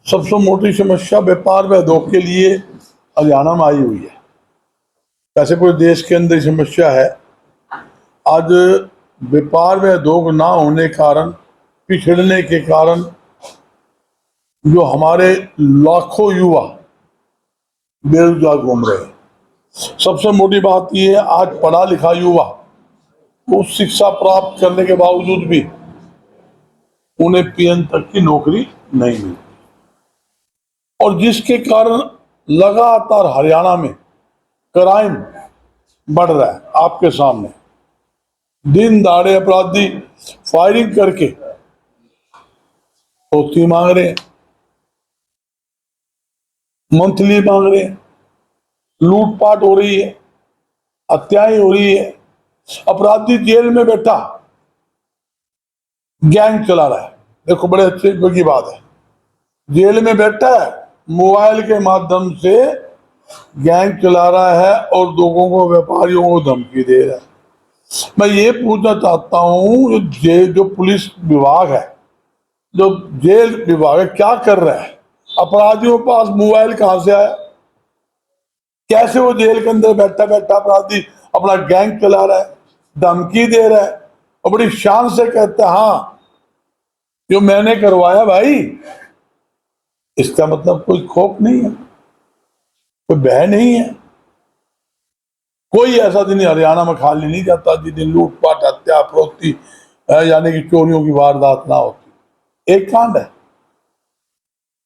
सबसे मोटी समस्या व्यापार व उद्योग के लिए हरियाणा में आई हुई है। ऐसे कोई देश के अंदर समस्या है। आज व्यापार व उद्योग ना होने कारण, पिछड़ने के कारण जो हमारे लाखों युवा बेरोजगार घूम रहे हैं। सबसे मोटी बात यह है, आज पढ़ा लिखा युवा उच्च शिक्षा प्राप्त करने के बावजूद भी उन्हें पीएन तक की नौकरी नहीं मिली, और जिसके कारण लगातार हरियाणा में क्राइम बढ़ रहा है। आपके सामने दिन दहाड़े अपराधी फायरिंग करके धोती मांग रहे हैं, मंथली मांग रहे हैं, लूटपाट हो रही है, हत्याएं हो रही है। अपराधी जेल में बैठा गैंग चला रहा है। देखो, बड़े अच्छे की बात है, जेल में बैठा है, मोबाइल के माध्यम से गैंग चला रहा है और लोगों को, व्यापारियों को धमकी दे रहा है। मैं ये पूछना चाहता हूं, जो पुलिस विभाग है, जो जेल विभाग है, क्या कर रहा है? अपराधियों के पास मोबाइल कहां से आया? कैसे वो जेल के अंदर बैठा बैठा अपराधी अपना गैंग चला रहा है, धमकी दे रहा है और बड़ी शान से कहता है हाँ जो मैंने करवाया भाई। इसका मतलब कोई खौफ नहीं है, कोई भय नहीं है। कोई ऐसा दिन हरियाणा में खाली नहीं जाता जिस दिन लूटपाट, हत्या, फरोख्ती यानी कि चोरियों की वारदात ना होती। एक कांड है,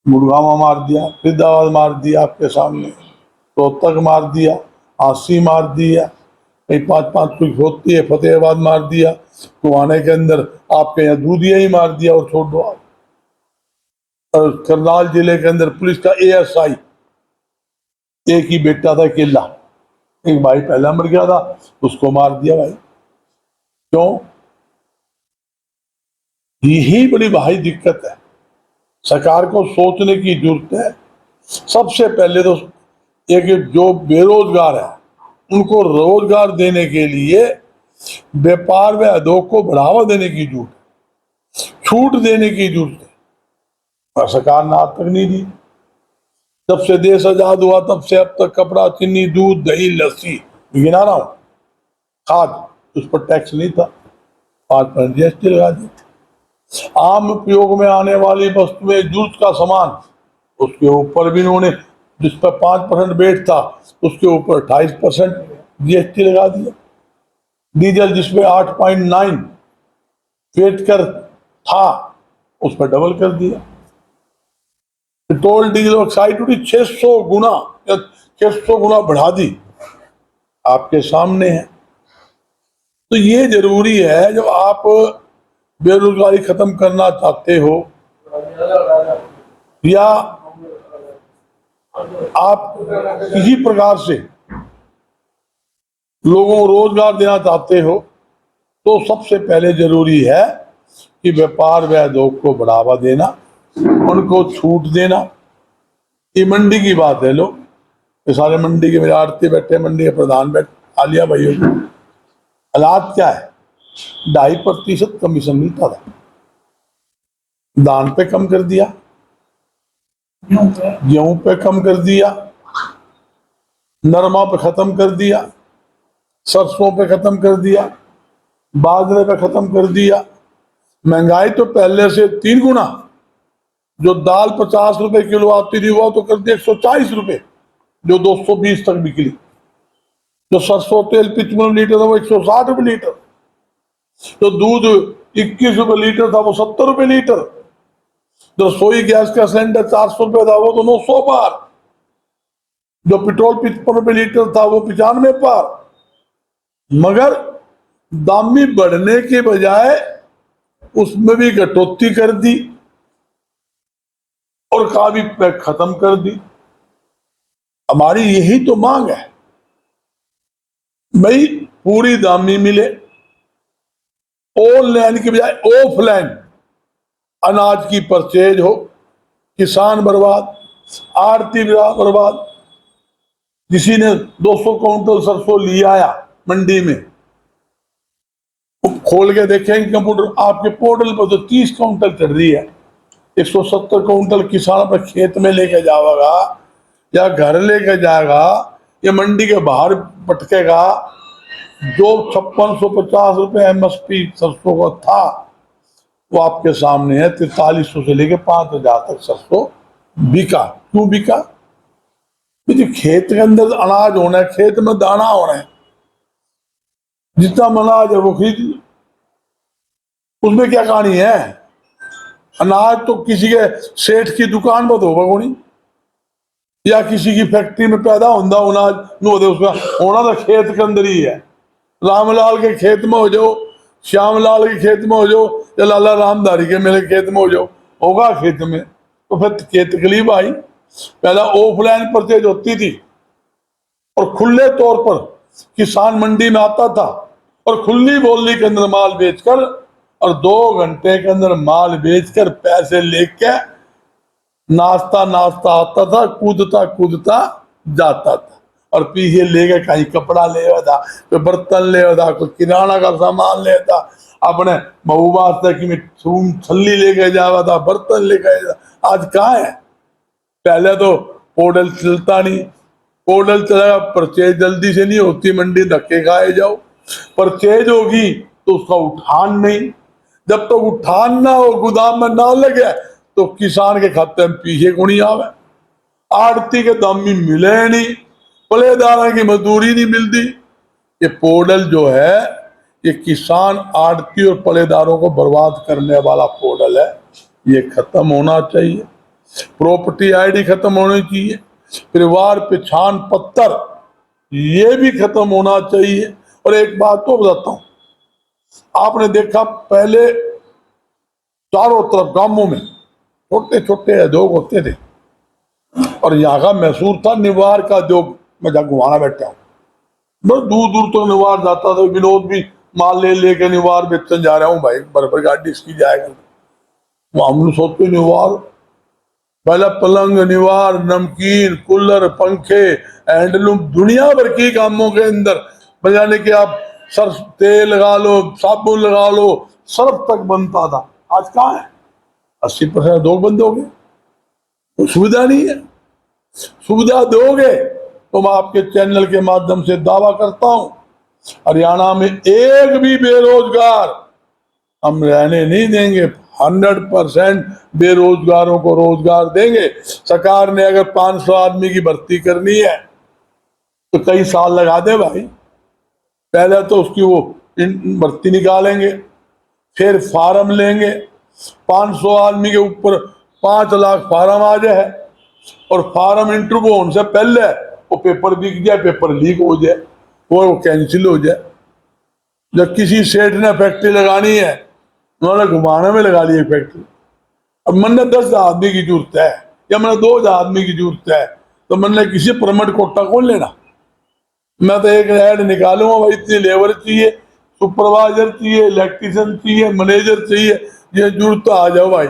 मुरगामा मार दिया, फरीदाबाद मार दिया, आपके सामने रोहतक मार दिया, आसी मार दिया, कहीं 5-5 कुछ होती है, फतेहाबाद मार दिया, कुआने के अंदर आपके यहाँ दूधिया ही मार दिया और छोड़ दो आप। और करनाल जिले के अंदर पुलिस का एएसआई, एक ही बेटा था अकेला, एक भाई पहला मर गया था, उसको मार दिया भाई। क्यों? यही बड़ी भारी दिक्कत है। सरकार को सोचने की जरूरत है। सबसे पहले तो एक जो बेरोजगार है उनको रोजगार देने के लिए व्यापार व उद्योग को बढ़ावा देने की जरूरत है, छूट देने की जरूरत है, और सरकार ने आज तक नहीं दी। जब से देश आजाद हुआ तब से अब तक कपड़ा, चीनी, दूध, दही, लस्सी गिना रहा हूं, खाद, उस पर टैक्स नहीं था, 5% जीएसटी लगा दी। आम उपयोग में आने वाली वस्तुएं, जूस का सामान, उसके ऊपर भी इन्होंने, जिस पर 5% वेट था उसके ऊपर 28% जीएसटी लगा दिया। डीजल जिसमें 8.9 वेट कर था उस पर डबल कर दिया। पेट्रोल डीजल ऑक्साइड ड्यूटी 600 गुना बढ़ा दी, आपके सामने है। तो ये जरूरी है, जब आप बेरोजगारी खत्म करना चाहते हो या आप किसी प्रकार से लोगों को रोजगार देना चाहते हो, तो सबसे पहले जरूरी है कि व्यापार व उद्योग को बढ़ावा देना, उनको छूट देना। ये मंडी की बात है, लोग ये सारे मंडी के मेरे आड़ती बैठे, मंडी के प्रधान बैठे, आलिया भाइयों को हालात क्या है? 2.5% कमीशन मिलता था, दान पे कम कर दिया, गेहूं पे कम कर दिया, नरमा पे खत्म कर दिया, सरसों पे खत्म कर दिया, बाजरे पे खत्म कर दिया। महंगाई तो पहले से 3 गुना, जो दाल 50 रुपए किलो आती थी वो तो कर दी 140 रुपए, जो 220 तक बिकली। जो सरसों तेल 55 लीटर था वो 160 रुपए लीटर, जो दूध 21 रुपए लीटर था वो 70 रुपए लीटर, जो रसोई गैस का सिलेंडर 400 रुपए था वो तो 900 पार, जो पेट्रोल 55 रुपए लीटर था वो 95 पार। मगर दामी बढ़ने के बजाय उसमें भी कटौती कर दी और काफी खत्म कर दी। हमारी यही तो मांग है भाई, पूरी दामी मिले, ऑनलाइन के बजाय ऑफलाइन अनाज की परचेज हो। किसान बर्बाद, आड़ती बर्बाद। किसी ने 200 क्विंटल सरसों लिया आया मंडी में, खोल के देखेंगे कंप्यूटर आपके पोर्टल पर तो 30 क्विंटल चढ़ रही है, 170 कुंटल किसान अपने खेत में लेके जाएगा या घर लेके जाएगा या मंडी के बाहर पटकेगा। जो 5650 रुपये MSP सरसों का था वो आपके सामने है। 4300 से लेके 5000 तक सरसों बिका। क्यों बिका? क्योंकि खेत के अंदर अनाज होना है, खेत में दाना होना है, जितना अनाज है वो खरीद। उसमें क्या कहानी है? अनाज तो किसी के सेठ की दुकान पर होगा कोनी या किसी की फैक्ट्री में पैदा होता अनाज नो दे, उसका होना तो खेत के अंदर ही है। रामलाल के खेत में हो जाओ, श्यामलाल के खेत में हो जाओ या लाला रामधारी के मेरे खेत में हो जाओ, होगा खेत में। तो फिर क्या तकलीफ आई? पहला ऑफलाइन परचेज होती थी और खुले तौर पर किसान मंडी में आता था और खुली बोली के अंदर माल बेचकर और 2 घंटे के अंदर माल बेचकर पैसे लेके नाश्ता नाश्ता आता था, कूदता कूदता जाता था। और पीछे लेके कहीं कपड़ा ले था, कोई बर्तन ले था, कोई किराना का सामान ले था, अपने बहू वास्ते की छल्ली लेके जावा था, बर्तन लेके जा। आज कहाँ है? पहले तो पोर्टल चलता नहीं, पोर्टल चलेगा परचेज जल्दी से नहीं होती, मंडी धक्के खाए जाओ। परचेज होगी तो उसका उठान नहीं, जब तक तो उठान ना हो, गोदाम में ना लगे तो किसान के खाते में पीछे को नहीं आवे। आड़ती के दाम भी मिले नहीं, पलेदार की मजदूरी नहीं मिलती। ये पोर्टल जो है ये किसान आड़ती और पलेदारों को बर्बाद करने वाला पोर्टल है। ये खत्म होना चाहिए। प्रॉपर्टी आईडी खत्म होनी चाहिए। परिवार पहचान पत्र ये भी खत्म होना चाहिए। और एक बात तो बताता हूं, आपने देखा पहले चारों तरफ गांवों में छोटे छोटे उद्योग होते थे और यहाँ का मैसूर था निवार का उद्योग। मैं जहाँ घुमाना बैठा हूँ, बस दूर दूर तक निवार जाता था। विनोद भी माल ले लेके निवार बेचने जा रहा हूँ भाई, बराबर गाड़ी इसकी जाएगा। वो हम लोग सोचते निवार, पहला पलंग, निवार, नमकीन, कूलर, पंखे, हैंडलूम, दुनिया भर की कामों के अंदर बजाने के आप सर्फ तेल लगा लो, साबुन लगा लो, सर्फ तक बनता था। आज कहाँ है? 80% उद्योग बंद हो गए। सुविधा नहीं है। सुविधा दोगे तो मैं आपके चैनल के माध्यम से दावा करता हूं हरियाणा में एक भी बेरोजगार हम रहने नहीं देंगे। 100% बेरोजगारों को रोजगार देंगे। सरकार ने अगर 500 आदमी की भर्ती करनी है तो कई साल लगा दे भाई। पहले तो उसकी वो भर्ती निकालेंगे, फिर फार्म लेंगे। 500 आदमी के ऊपर 5 लाख फार्म आ जाए और फार्म इंटरव्यू होने से पहले वो पेपर बिक जाए, पेपर लीक हो जाए, वो कैंसिल हो जाए। जब किसी सेठ ने फैक्ट्री लगानी है, उन्होंने घुमाने में लगा ली एक फैक्ट्री। अब मैंने 10 आदमी की जरूरत है या मैंने 2000 आदमी की जरूरत है तो मैंने किसी परमिट कोटा कौन लेना? मैं तो एक ऐड निकालूंगा भाई, इतनी लेबर चाहिए, सुपरवाइजर चाहिए, इलेक्ट्रीशियन चाहिए, मैनेजर चाहिए, ये जरूरत तो आ जाओ भाई।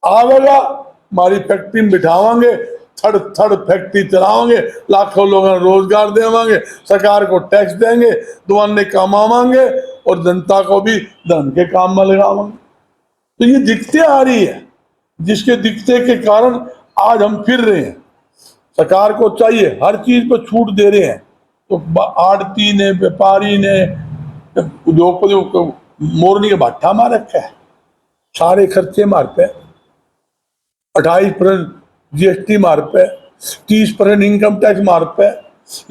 आवेगा हमारी फैक्ट्री में बिठावांगे, थर्ड थर्ड फैक्ट्री चलावांगे, लाखों लोगों को रोजगार देवांगे, सरकार को टैक्स देंगे, दुआने कमावांगे और जनता को भी धन के काम में लगावांगे। तो ये दिक्कतें आ रही है, जिसके दिक्कते के कारण आज हम फिर रहे हैं। सरकार को चाहिए, हर चीज पर छूट दे रहे हैं तो आड़ती ने, व्यापारी ने, उद्योगपति को मोरनी का भट्ठा मार रखा है। सारे खर्चे मार पे 28% GST मार पे, 30% इनकम टैक्स मार पे,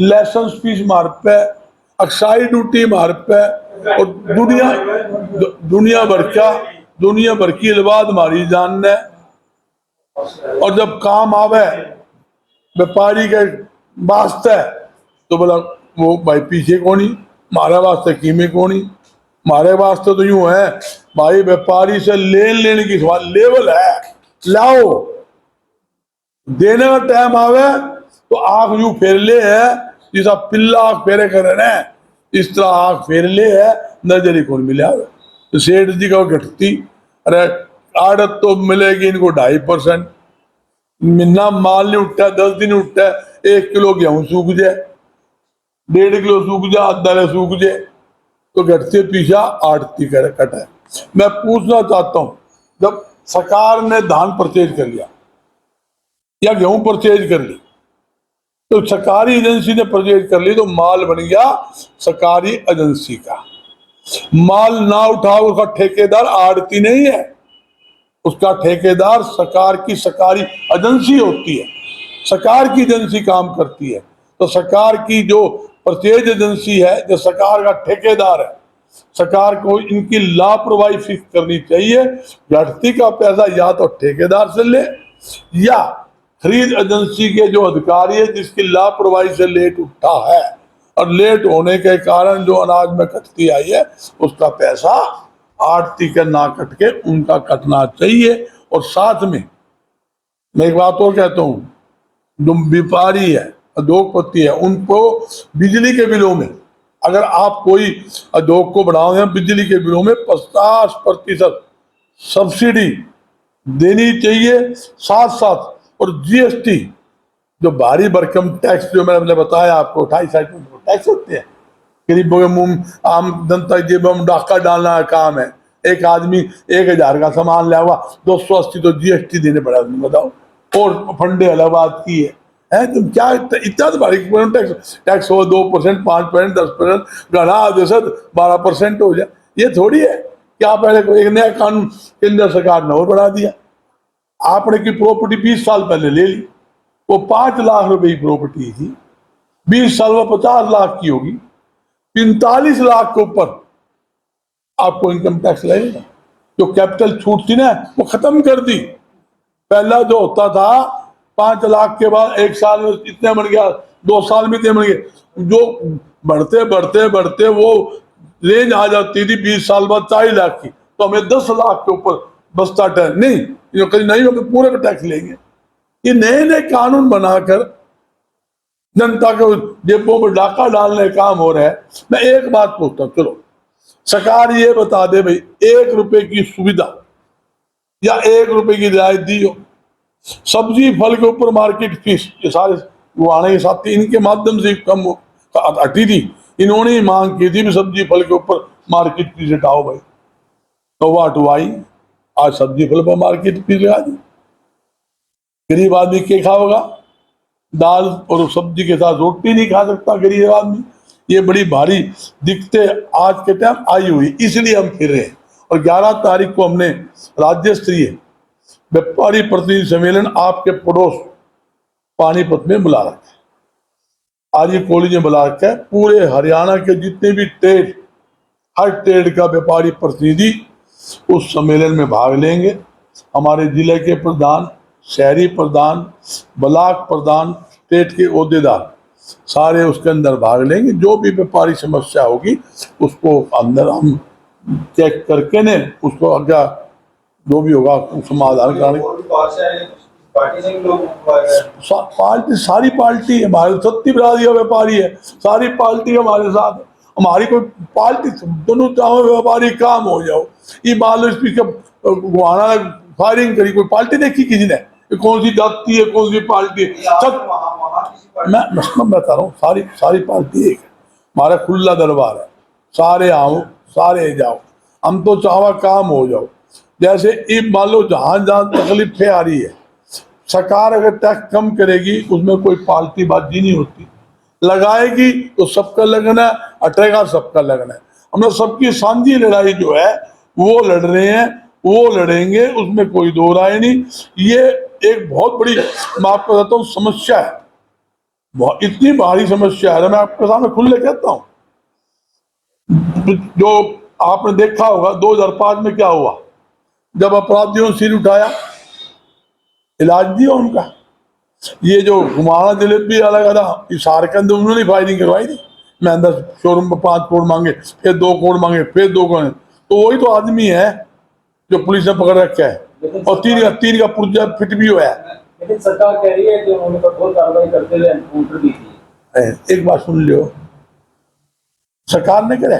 लाइसेंस फीस मार पे, एक्साइज ड्यूटी मार पे और दुनिया भर की इलवाद मारी जान ने। और जब काम आवे व्यापारी के वास्ते तो बोला वो भाई पीछे कोनी, मारे वास्ते कीमे कोनी। मारे वास्ते तो यूं है भाई, व्यापारी से लेन लेने की सवाल लेवल है, लाओ देने का टाइम आवे तो आंख यूं फेर ले है, जिसा पिल्ला आंख फेरे करे ना इस तरह आंख फेर ले है, नजर ही कौन मिले आवे। तो सेठ जी का घटती, अरे आड़त तो मिलेगी इनको 2.5%, महीना माल नहीं उठता, 10 दिन उठता, 1 किलो गेहूं सूख जाए, 1.5 किलो सूख जाए, आधा सूख जाए, तो घटते पीछा आड़ती कट है। मैं पूछना चाहता हूं, जब सरकार ने धान परचेज कर लिया या गेहूं परचेज कर ली, तो सरकारी एजेंसी ने परचेज कर ली तो माल बन गया सरकारी एजेंसी का। माल ना उठाओ, उसका ठेकेदार आड़ती नहीं है, उसका ठेकेदार सरकार की सरकारी एजेंसी होती है, सरकार की एजेंसी काम करती है। तो सरकार की जो परचेज एजेंसी है, जो सरकार का ठेकेदार है, सरकार को इनकी लापरवाही फिक्स करनी चाहिए। घटती का पैसा या तो ठेकेदार से ले या खरीद एजेंसी के जो अधिकारी है जिसकी लापरवाही से लेट उठा है और लेट होने के कारण जो अनाज में कटती आई है उसका पैसा आड़ती का ना कट के उनका कटना चाहिए। और साथ में मैं एक बात और कहता हूँ, जो व्यापारी है, उद्योगपति है, उनको बिजली के बिलों में अगर आप कोई उद्योग को बढ़ाओगे, बिजली के बिलों में 50% सब्सिडी देनी चाहिए। साथ साथ और जीएसटी जो भारी भरकम टैक्स जो मैंने बताया आपको 28% टैक्स होते हैं, गरीबों के मुंह आम जनता की जेब में डाका डालना काम है। एक आदमी 1000 का सामान लिया हुआ 280 तो जीएसटी देने पड़ा, बताओ, और फंडे अलग बात की है तुम क्या इतना तो भारी टैक्स हो 2%, 5%, 10%, गढ़ा 12% हो जाए, ये थोड़ी है कि आप पहले एक नया कानून केंद्र सरकार ने और बढ़ा दिया। आपने की प्रॉपर्टी 20 साल पहले ले ली, वो 5 लाख रुपए की प्रॉपर्टी थी, 20 साल में 50 लाख की होगी, 45 लाख के ऊपर आपको इनकम टैक्स लगेगा। जो कैपिटल छूट थी ना वो खत्म कर दी। पहला जो होता था 5 लाख के बाद 1 साल में इतने बन गया, 2 साल में इतने बन गए, जो बढ़ते बढ़ते बढ़ते वो रेंज आ जाती थी 20 साल बाद 40 लाख की, तो हमें 10 लाख के ऊपर बस्ता टैक्स नहीं, कहीं नहीं हमें पूरे का टैक्स लेंगे। ये नए नए कानून बनाकर जनता के जेबों में डाका डालने का काम हो रहा है। मैं एक बात पूछता हूँ, चलो सरकार ये बता दे भाई 1 रुपए की सुविधा या 1 रुपए की रियायत दी हो, सब्जी फल के ऊपर मार्केट फीस ये सारे वो आने के साथ इनके माध्यम से कम हटी थी, इन्होंने ही मांग की थी सब्जी फल के ऊपर मार्केट फीस हटाओ भाई, तो वो हटवाई, आज सब्जी फल पर मार्केट फीस लगा दी। गरीब आदमी क्या खाओगा, दाल और सब्जी के साथ रोटी नहीं खा सकता गरीब आदमी। ये बड़ी भारी दिक्कतें आज के टाइम आई हुई, इसलिए हम फिर रहे हैं। और 11 तारीख को हमने राज्य स्तरीय व्यापारी प्रतिनिधि सम्मेलन आपके पड़ोस पानीपत में बुला रखा है। आज ये कॉलेज में बुला रखा है, पूरे हरियाणा के जितने भी ट्रेड, हर ट्रेड का व्यापारी प्रतिनिधि उस सम्मेलन में भाग लेंगे। हमारे जिले के प्रधान, शहरी प्रधान, ब्लॉक प्रधान, स्टेट के ओहदेदार सारे उसके अंदर भाग लेंगे। जो भी व्यापारी समस्या होगी उसको अंदर हम चेक करके ने उसको आगे जो भी होगा समाधान करने। पार्टी सारी पार्टी हमारे 36 बिरादरी व्यापारी है, सारी पार्टी हमारे साथ। हमारी कोई पार्टी दोनों चाहो व्यापारी काम हो जाओ, ये मान स्पीकर गुहाना फायरिंग करी, कोई पार्टी देखी किसी ने, कौन सी जाति है कौन सी पार्टी है, सब मैं बता रहा हूँ, सारी पार्टी एक है, हमारा खुला दरबार है, सारे आओ सारे जाओ, हम तो चाहवा काम हो जाओ। जैसे ये मान लो जहां जहां तकलीफें आ रही है, सरकार अगर टैक्स कम करेगी उसमें कोई पार्टी बाजी नहीं होती, लगाएगी तो सबका लगना है, हटेगा सबका लगना है। हम लोग सबकी सांझी लड़ाई जो है वो लड़ रहे हैं, वो लड़ेंगे, उसमें कोई दो राय नहीं। ये एक बहुत बड़ी मैं आपको बताता हूँ समस्या है, इतनी भारी समस्या है, मैं आपके सामने खुले कहता हूँ। जो आपने देखा होगा 2005 में क्या हुआ, जब अपराधियों ने सिर उठाया, इलाज दिया उनका। ये जो घुमाना जलेबी अलग था, इशार के अंदर उन्होंने फायरिंग करवाई थी। मैं अंदर शोरूम पर 5 करोड़ मांगे, फिर 2 करोड़ मांगे, फिर 2 करोड़, तो वही तो आदमी है जो पुलिस ने पकड़ रखा है और तीन का पुर्जा फिट भी हुआ है। लेकिन सरकार कह रही है कि उन्होंने कठोर कार्रवाई करते हुए एनकाउंटर दी थी। एक बात सुन लियो, सरकार ने करे,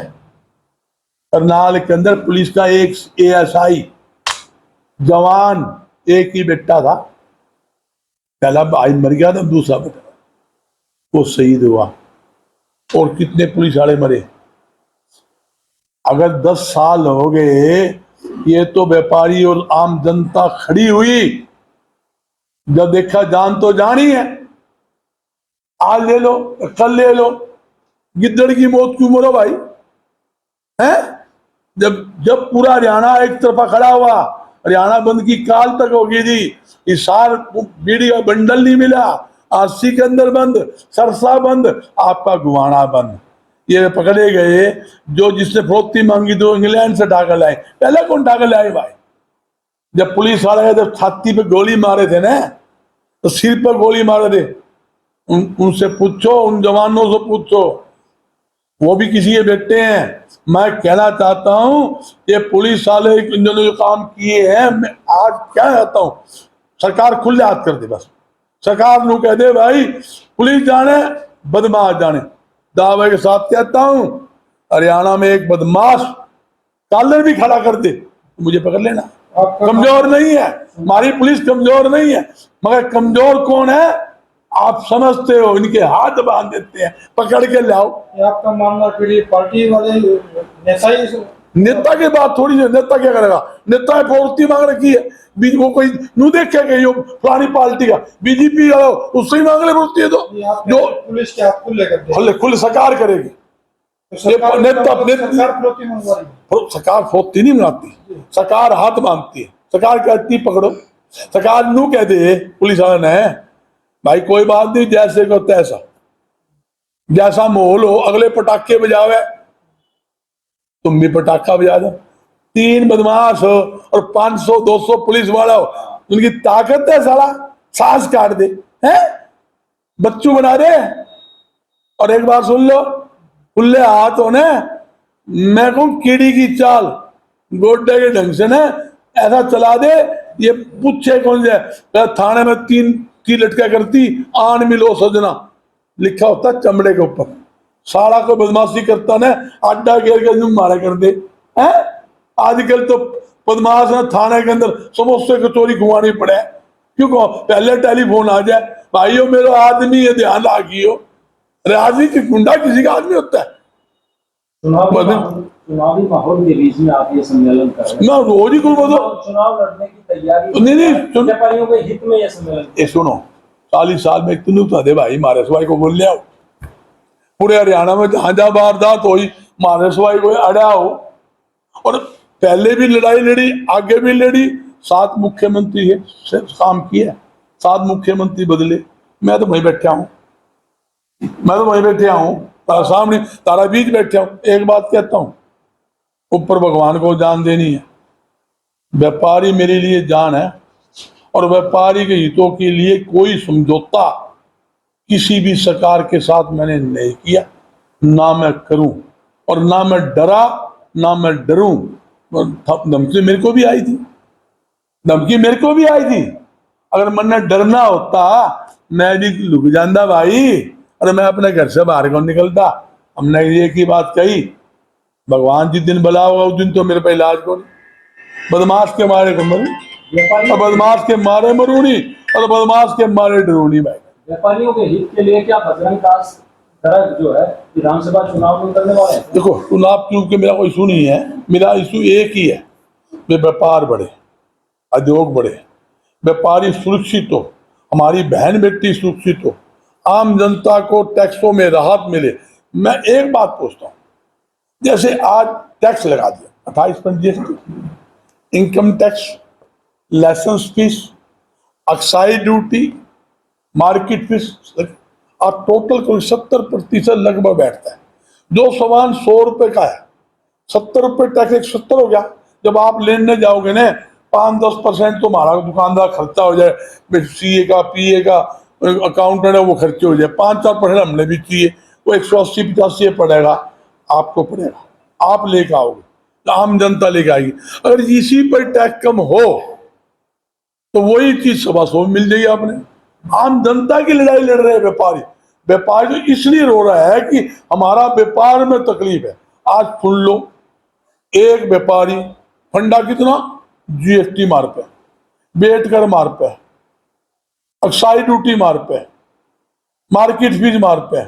करनाल के अंदर पुलिस का एक एएसआई जवान, एक ही बेटा था, पहला भाई मर गया था, दूसरा बेटा वो शहीद हुआ, और कितने पुलिस वाले मरे। अगर 10 साल हो गए ये तो व्यापारी और आम जनता खड़ी हुई, जब देखा जान तो जान ही है, आज ले लो कल ले लो, गिद्दड़ की मौत क्यों मरो भाई, हैं? जब जब पूरा हरियाणा एक तरफा खड़ा हुआ, हरियाणा बंद की काल तक हो गई थी, हिसार बीड़ी का बंडल नहीं मिला, आज सिकंदर बंद, सरसा बंद, आपका गुवाना बंद, ये पकड़े गए। जो जिसने फरोख्ती मांगी तो इंग्लैंड से ढाका लाए, पहले कौन ढाका लाए भाई? जब पुलिस वाले जब छाती पे गोली मारे थे ना, तो सिर पर गोली मारे थे, उनसे पूछो, उन जवानों से पूछो, वो भी किसी के बेटे हैं। मैं कहना चाहता हूं, ये पुलिस वाले इन्होंने जो काम किए हैं, मैं आज क्या कहता हूं, सरकार खुले हाथ कर दे, बस सरकार नू कह दे भाई पुलिस जाने बदमाश जाने। दावे के साथ कहता हूं, हरियाणा में एक बदमाश कॉलर भी खड़ा कर दे, मुझे पकड़ लेना। कमजोर नहीं है हमारी पुलिस, कमजोर नहीं है, मगर कमजोर कौन है आप समझते हो, इनके हाथ बांध देते हैं, पकड़ के लाओ। आपका मानना फिर ये पार्टी वाले नेता ही, नेता की बात थोड़ी है, नेता क्या करेगा? नेता ने प्रवृत्ति मांग रखी है, वो कोई नू देखे कि पुरानी पार्टी का बीजेपी उससे ही मांग ले प्रवृत्ति है, तो जो पुलिस के हाथ खुले कर दे, खुले सरकार करेगी। सरकार फौती नहीं बनाती, सरकार हाथ बांधती है, सरकार कहती पकड़ो, सरकार नू कह दे पुलिस वाले ने भाई कोई बात नहीं, जैसे को तैसा, जैसा माहौल हो, अगले पटाखे बजावे तुम भी पटाखा बजा दो। 3 बदमाश हो और 500-200 पुलिस वाला हो, उनकी ताकत है साला, सांस काट दे हैं, बच्चू बना दे। और एक बार सुन लो, खुले हाथ होने, मैं कहूं कीड़ी की चाल, गोड्डे के ढंग से ना ऐसा चला दे, ये पूछे कौन से थाने में 3 की लटका करती, आन मिलो सजना लिखा होता चमड़े के ऊपर, सारा को बदमाशी करता ना अड्डा घेर के मारा कर दे हैं। आजकल तो बदमाश ना थाने के अंदर समोसे कचौरी घुमानी पड़े, क्यों कहो पहले टेलीफोन आ जाए, भाइयों मेरा आदमी है ध्यान रखियो, आदमी की गुंडा किसी का आदमी होता है। चुनावी माहौल के बीच में आप ये सम्मेलन कर रहे हैं, मैं रोज ही कुछ बोलो, चुनाव लड़ने की तैयारी नहीं व्यापारियों के हित में ये सम्मेलन। ये सुनो, 40 साल में इतनी बता दे भाई, मारे सवाई को बोल लिया पूरे हरियाणा में जहां जहां वारदात हुई, मारे सवाई को अड़ा हो, और पहले भी लड़ाई लड़ी, आगे भी लड़ी, 7 मुख्यमंत्री है काम किया, 7 मुख्यमंत्री बदले, मैं तो वहीं बैठा हूं, मैं तो वहीं बैठा हूं, तारा सामने तारा बीच बैठा हूं। एक बात कहता हूं, ऊपर भगवान को जान देनी है, व्यापारी मेरे लिए जान है, और व्यापारी के हितों के लिए कोई समझौता किसी भी सरकार के साथ मैंने नहीं किया, ना मैं करूं, और ना मैं डरा ना मैं डरूं। धमकी मेरे को भी आई थी, धमकी मेरे को भी आई थी, अगर मैंने डरना होता मैं भी लुक जाता भाई, और मैं अपने घर से बाहर कौन निकलता। हमने एक ही बात कही, भगवान जिस दिन बुला होगा उस दिन तो मेरे पे इलाज को नहीं, बदमाश के मारे को मरू, और बदमाश के मारे मरू नहीं, और बदमाश के मारे डरू नहीं भाई। व्यापारियों के हित के लिए क्या बजरंग दास दरग जो है विधानसभा चुनाव में करने वाले हैं? देखो चुनाव क्योंकि मेरा कोई इशू नहीं है, मेरा इशू एक ही है, व्यापार बढ़े, उद्योग बढ़े, व्यापारी सुरक्षित हो, हमारी बहन बेटी सुरक्षित हो, आम जनता को टैक्सों में राहत मिले। मैं एक बात पूछता हूँ, जैसे आज टैक्स लगा दिया 28% GST, income tax, licence fees, excise duty, market fees, और टोटल कोई 70% लगभग बैठता है। जो सामान 100 रुपए का है, 70 रुपए टैक्स, 170 हो गया। जब आप लेने जाओगे ना 5-10% तो हमारा दुकानदार खर्चा हो जाए, CA का PA का अकाउंटेंट है वो खर्चे हो जाए, 5-4% हमने भी चाहिए, वो 180-85 पड़ेगा, आपको पड़ेगा, आप लेके आओगे, आम जनता लेके आएगी। अगर इसी पर टैक्स कम हो तो वही चीज 125 मिल जाएगी आपने। आम जनता की लड़ाई लड़ रहे हैं व्यापारी, व्यापारी तो इसलिए रो रहा है कि हमारा व्यापार में तकलीफ है। आज सुन लो, एक व्यापारी फंडा कितना GST मार पे, वेट कर मार पे, एक्साइज ड्यूटी मार पे, मार्केट फीस मार पे,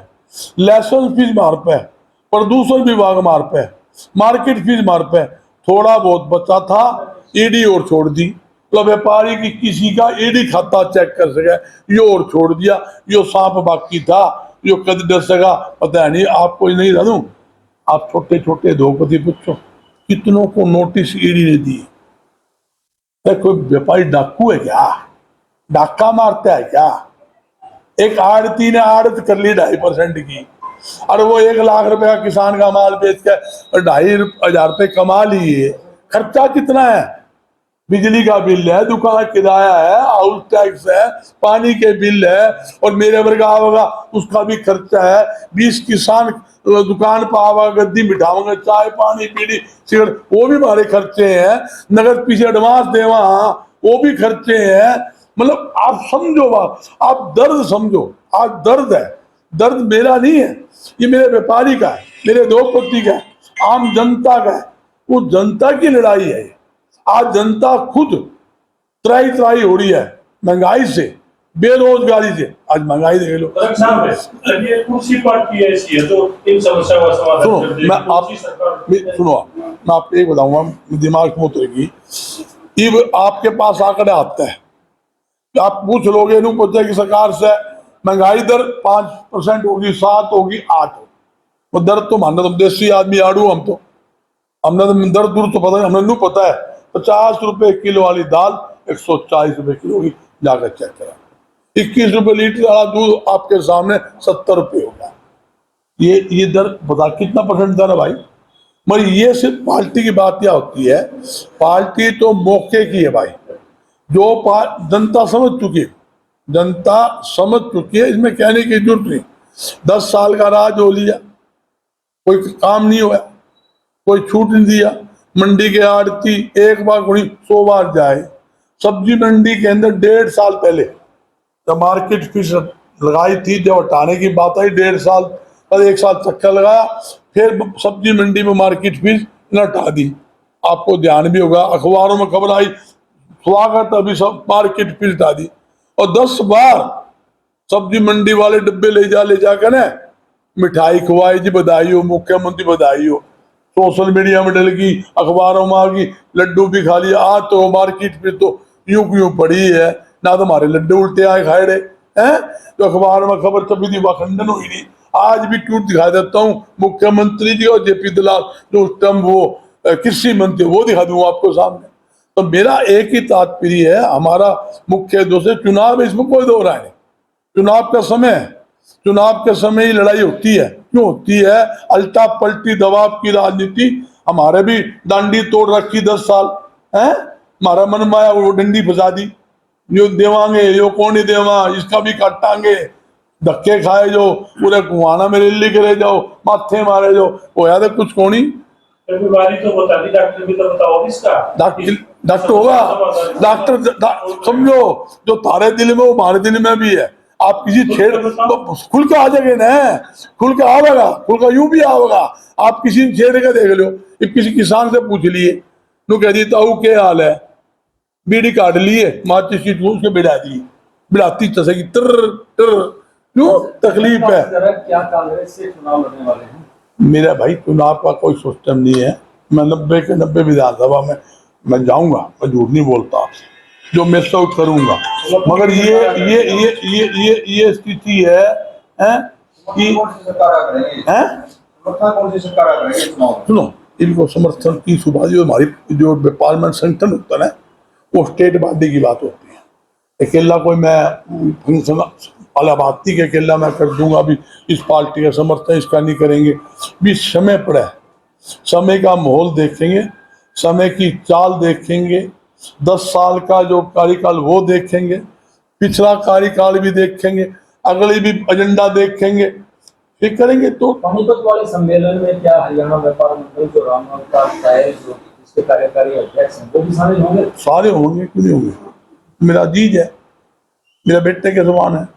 लाइसेंस फीस मार पे, प्रदूषण विभाग मार पे, मार्केट फीस मार पे, थोड़ा बहुत बचा था, ईडी और छोड़ दी। तो व्यापारी की किसी का ईडी खाता चेक कर सके, यो और छोड़ दिया। यो सांप बाकी था, यो कद डर सका पता नहीं। आपको नहीं जानू, आप छोटे छोटे धोपति पूछो कितनों को नोटिस ईडी ने दिए। कोई व्यापारी डाकू है क्या? डाका मारता है क्या? एक आड़ती ने आड़त कर ली 2.5% की, और वो 1 लाख रुपए का किसान का माल बेच के 2,500 रुपए कमा लिए। खर्चा कितना है? बिजली का बिल है, दुकान किराया है, हाउस टैक्स है, पानी के बिल है, और मेरे वर्ग आवेगा उसका भी खर्चा है। 20 किसान दुकान पर आवा, गद्दी बिठाओगे, चाय पानी बीड़ी सिगरेट, वो भी हमारे खर्चे हैं। नगद पीछे एडवांस देवा, वो भी खर्चे हैं। मतलब आप समझो बात, आप दर्द समझो। आज दर्द है, दर्द मेरा नहीं है, ये मेरे व्यापारी का है, मेरे दोपति का है, आम जनता का है। वो जनता की लड़ाई है। आज जनता खुद त्राही त्राही हो रही है महंगाई से, बेरोजगारी से। आज महंगाई देख लो। ये कुर्सी पार्टी ऐसी है तो इन समस्याओं का समाधान सुनो, कर देगी। मैं आपको एक बताऊंगा, दिमाग में उतरेगी। अब आपके पास आंकड़े आते हैं, आप पूछ लोगे नहीं पूछे कि सरकार से महंगाई दर 5% होगी, 7 होगी, 8 होगी। वो दर तो मानना, तुम देसी आदमी आड़ू, हमने तो दर दूर तो पता नहीं, हमने नहीं पता है। 50 रुपए किलो वाली दाल 140 रुपए किलो की, जाकर चेक करा। 21 रुपए लीटर वाला दूध आपके सामने 70 रुपए होगा। ये दर बता कितना परसेंट दर है भाई? मगर ये सिर्फ पार्टी की बात क्या होती है? पार्टी तो मौके की है भाई। जो जनता समझ चुकी है, जनता समझ चुकी है, इसमें कहने की जरूरत नहीं। 10 साल का राज हो लिया, कोई काम नहीं हुआ, कोई छूट नहीं दिया। मंडी के आड़ती एक बार कोई 100 बार जाए। सब्जी मंडी के अंदर 1.5 साल पहले जब मार्केट फीस लगाई थी, जब हटाने की बात आई, 1.5 साल पर 1 साल चक्कर लगाया, फिर सब्जी मंडी में मार्केट फीस न हटा दी। आपको ध्यान भी होगा, अखबारों में खबर आई, स्वागत अभी सब मार्केट फीस हटा दी। और 10 बार सब्जी मंडी वाले डब्बे ले जाकर ना मिठाई खुआई जी, बधाई हो मुख्यमंत्री, बधाई हो। सोशल मीडिया में डल गई, अखबारों में आ गई, लड्डू भी खा लिया। आज तो मार्केट पे तो यूं क्यों पड़ी है, ना तो हमारे लड्डू उल्टे आए खाए हैं। तो अखबार में खबर छपी थी, वह खंडन हुई नहीं। आज भी ट्वीट दिखा देता हूँ, मुख्यमंत्री जी और जेपी दलाल जो उस टाइम वो कृषि मंत्री, वो दिखा दूँ आपको सामने। तो मेरा एक ही तात्पर्य है, हमारा मुख्य उद्देश्य चुनाव है, इसमें कोई दो राय नहीं। चुनाव का समय है, चुनाव के समय ही लड़ाई होती है। क्यों होती है? अल्टा पलटी दबाव की राजनीति। हमारे भी डांडी तोड़ रखी 10 साल है, हमारा मन माया वो डंडी फंसा दी। यो देवांगे, यो कौन नहीं देवा, इसका भी काटांगे, धक्के खाए जो पूरे कुआना में रिल्ली करे जाओ, माथे मारे जो वो याद है कुछ कोनी। बीमारी तो बता दी, डॉक्टर भी तो बताओ इसका। डॉक्टर होगा, डॉक्टर समझो, जो तारे दिल में वो हमारे दिल में भी है। आप किसी छेड़ तो खुल के आ जाएंगे ना, खुल के आवेगा, खुल का यूं भी आवेगा। आप किसी छेड़ के देख लो, किसी किसान से पूछ लिए, नु कह दी ताऊ क्या हाल है, बीड़ी काट लिए, माचिस की ठूस के बिड़ा दी, बिड़ाती चसेगी टर टर, क्यों तकलीफ है। क्या कांग्रेस से चुनाव लड़ने वाले हैं? मेरा भाई चुनाव का कोई सिस्टम नहीं है। मैं 90 के 90 विधानसभा में मैं जाऊंगा, मैं झूठ नहीं बोलता आपसे, जो मैं सब करूंगा। मगर ये स्थिति है कि सुनो, इनको समर्थन की सुबह जो हमारी जो पार्लियामेंट संगठन होता है वो स्टेट बॉडी की बात होती है। अकेला कोई मैं फंक्शन वाला बात नहीं कि अकेला मैं कर दूंगा भी इस पार्टी का समर्थन इसका नहीं करेंगे। भी समय पर है, समय का माहौल देखेंगे, समय की चाल देखेंगे, 10 साल का जो कार्यकाल वो देखेंगे, पिछला कार्यकाल भी देखेंगे, अगली भी एजेंडा देखेंगे, फिर करेंगे। तो पानीपत वाले सम्मेलन में क्या हरियाणा व्यापार मंत्री जो रामनाथ पाल जो इसके कार्यकारी अध्यक्ष हैं वो भी शामिल होंगे? सारे होंगे, क्यों नहीं होंगे। मेरा जीज है, मेरा बेटे के समान है।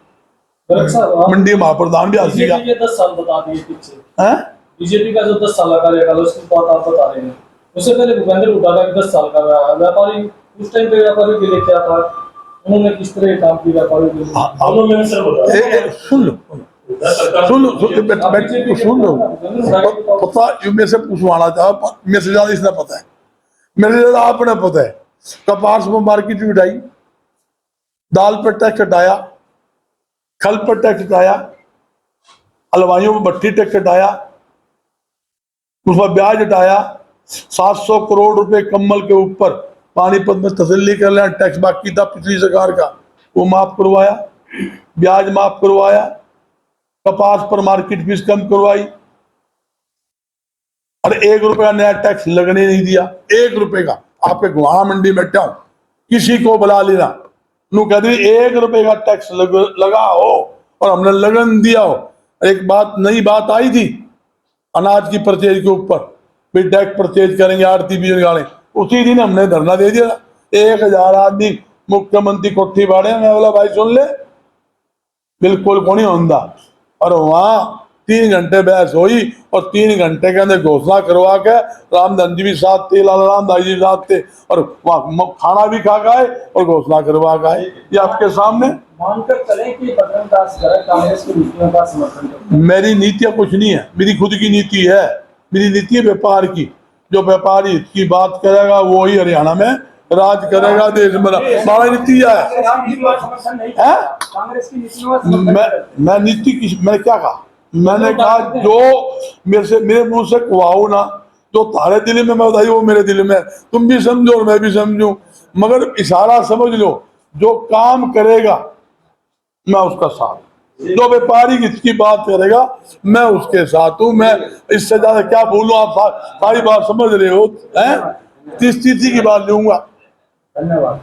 मंडी महाप्रधान भी हासिल 10 साल बता दिए पीछे है। बीजेपी का जो 10 साल का कार्यकाल उसकी बात आप बता रहे हैं। उससे पहले भूपेंद्र हुड्डा का 10 साल का व्यापारी, उस टाइम पे व्यापारी के लिए क्या था, उन्होंने किस तरह काम किया व्यापारी के लिए? सुन लो पता, मैं से पूछवाना चाह, मेरे से ज्यादा इसने पता है। मेरे ज्यादा आपने पता है, कपास में मार्केट भी उठाई, दाल पर टैक्स हटाया, खल पर टैक्स हटाया, हलवाइयों में भट्टी टैक्स हटाया, उस पर ब्याज हटाया, 700 करोड़ रुपए कम्बल के ऊपर पानीपत में तसल्ली कर लिया, टैक्स बाकी था पिछली सरकार का, वो माफ करवाया, ब्याज माफ करवाया, कपास पर मार्केट फीस कम करवाई, और 1 रुपए का नया टैक्स लगने नहीं दिया। 1 रुपए का, आपके गुहा मंडी में बैठा हूं, किसी को बुला लेना, नू कह दी 1 रुपए का टैक्स लगा हो और हमने लगन दिया हो। एक बात नई बात आई थी अनाज की परचेज के ऊपर, भी टैक्स परचेज करेंगे आरती बीज गाड़े, उसी दिन हमने धरना दे दिया। 1000 आदमी मुख्यमंत्री कोठी बाड़े, मैं बोला भाई सुन ले, बिल्कुल को नहीं होता। और वहां 3 घंटे बहस हुई और 3 घंटे के अंदर घोषणा करवा के रामधन जी भी साथ थे, लाला रामदास जी साथ थे, और वहां खाना भी खा गए और घोषणा करवा गए। ये आपके सामने मानकर चलें कि बजरंग दास कांग्रेस की नीतियों का समर्थन करते हैं। मेरी नीतियां कुछ नहीं है, मेरी खुद की नीति है। मेरी नीति है व्यापार की। जो व्यापारी की बात करेगा वो ही हरियाणा में राज करेगा, देश में। हमारा नीति है कांग्रेस की नीतियों का मैं नीति की, मैंने क्या कहा? मैंने कहा जो मेरे मुंह से कुआओ ना, जो तारे दिल में मैं बताई वो मेरे दिल में, तुम भी समझो और मैं भी समझूं, मगर इशारा समझ लो, जो काम करेगा मैं उसका साथ, जो व्यापारी की बात करेगा मैं उसके साथ हूं। मैं इससे ज्यादा क्या बोलूं, आप सारी बात समझ रहे हो हैं? किस स्थिति की बात लूंगा। धन्यवाद।